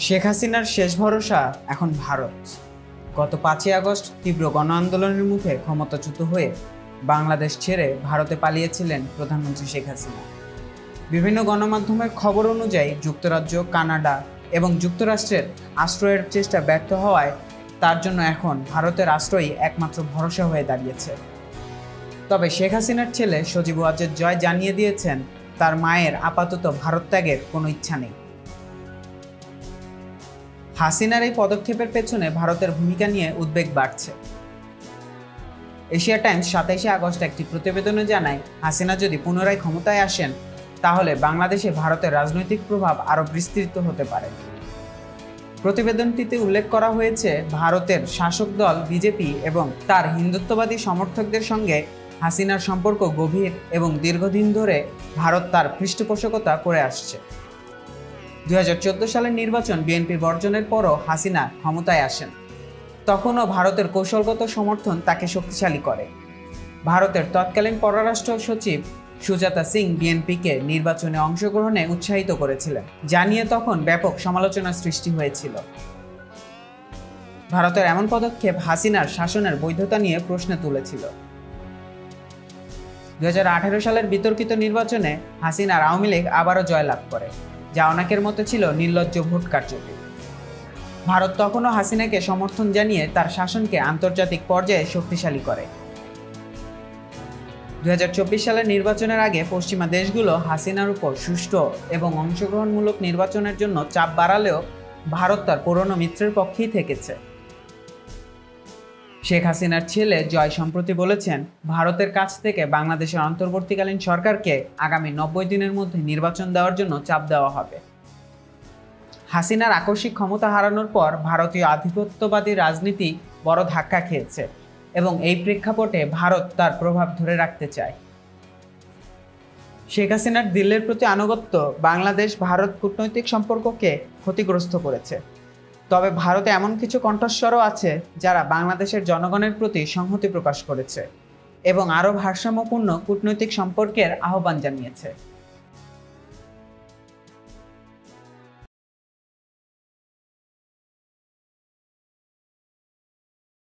শেখ হাসিনার শেষ ভরসা এখন ভারত। গত 5ই আগস্ট তীব্র গণ আন্দোলনের মুখে ক্ষমতাচ্যুত হয়ে বাংলাদেশ ছেড়ে ভারতে পালিয়েছিলেন প্রধানমন্ত্রী শেখ হাসিনা। বিভিন্ন গণমাধ্যমের খবর অনুযায়ী যুক্তরাজ্য, কানাডা এবং যুক্তরাষ্ট্রের আশ্রয়ের চেষ্টা ব্যর্থ হওয়ায় তার জন্য এখন ভারতের আশ্রয়ই একমাত্র ভরসা হয়ে দাঁড়িয়েছে। তবে শেখ হাসিনার ছেলে সজীব ওয়াজেদ জয় জানিয়ে দিয়েছেন, তার মায়ের আপাতত ভারত ত্যাগের কোনো ইচ্ছা নেই। হাসিনার এই পদক্ষেপের পেছনে ভারতের ভূমিকা নিয়ে উদ্বেগ বাড়ছে। এশিয়া টাইমস 27শে আগস্ট একটি প্রতিবেদনে জানায়, হাসিনা যদি পুনরায় ক্ষমতায় আসেন তাহলে বাংলাদেশে ভারতের রাজনৈতিক প্রভাব আরও বিস্তৃত হতে পারে। প্রতিবেদনটিতে উল্লেখ করা হয়েছে, ভারতের শাসক দল বিজেপি এবং তার হিন্দুত্ববাদী সমর্থকদের সঙ্গে হাসিনার সম্পর্ক গভীর এবং দীর্ঘদিন ধরে ভারত তার পৃষ্ঠপোষকতা করে আসছে। 2014 সালের নির্বাচন বিএনপি বর্জনের পরও হাসিনা ক্ষমতায় আসেন। তখনও ভারতের কৌশলগত সমর্থন তাকে শক্তিশালী করে। ভারতের তৎকালীন পররাষ্ট্র সচিব সুজাতা সিং বিএনপিকে নির্বাচনে অংশগ্রহণে উৎসাহিত করেছিলেন, যা নিয়ে তখন ব্যাপক সমালোচনার সৃষ্টি হয়েছিল। ভারতের এমন পদক্ষেপ হাসিনার শাসনের বৈধতা নিয়ে প্রশ্ন তুলেছিল। 2018 সালের বিতর্কিত নির্বাচনে হাসিনার আওয়ামী লীগ আবারও জয়লাভ করে, যা অনেকের মতে ছিল নির্লজ্জ ভোট কারচুপি। ভারত তখনও হাসিনাকে সমর্থন জানিয়ে তার শাসনকে আন্তর্জাতিক পর্যায়ে শক্তিশালী করে। 2024 সালের নির্বাচনের আগে পশ্চিমা দেশগুলো হাসিনার উপর সুষ্ঠু এবং অংশগ্রহণমূলক নির্বাচনের জন্য চাপ বাড়ালেও ভারত তার পুরনো মিত্রের পক্ষেই থেকেছে। শেখ হাসিনার ছেলে জয় সম্প্রতি বলেছেন, ভারতের কাছ থেকে বাংলাদেশের অন্তর্বর্তীকালীন সরকারকে আগামী 90 দিনের মধ্যে নির্বাচন দেওয়ার জন্য চাপ দেওয়া হবে। হাসিনার আকস্মিক ক্ষমতা হারানোর পর ভারতীয় আধিপত্যবাদী রাজনীতি বড় ধাক্কা খেয়েছে এবং এই প্রেক্ষাপটে ভারত তার প্রভাব ধরে রাখতে চায়। শেখ হাসিনার দিল্লির প্রতি আনুগত্য বাংলাদেশ ভারত কূটনৈতিক সম্পর্ককে ক্ষতিগ্রস্ত করেছে। তবে ভারতে এমন কিছু কণ্ঠস্বরও আছে যারা বাংলাদেশের জনগণের প্রতি সংহতি প্রকাশ করেছে এবং আরও ভারসাম্যপূর্ণ কূটনৈতিক সম্পর্কের আহ্বান জানিয়েছে।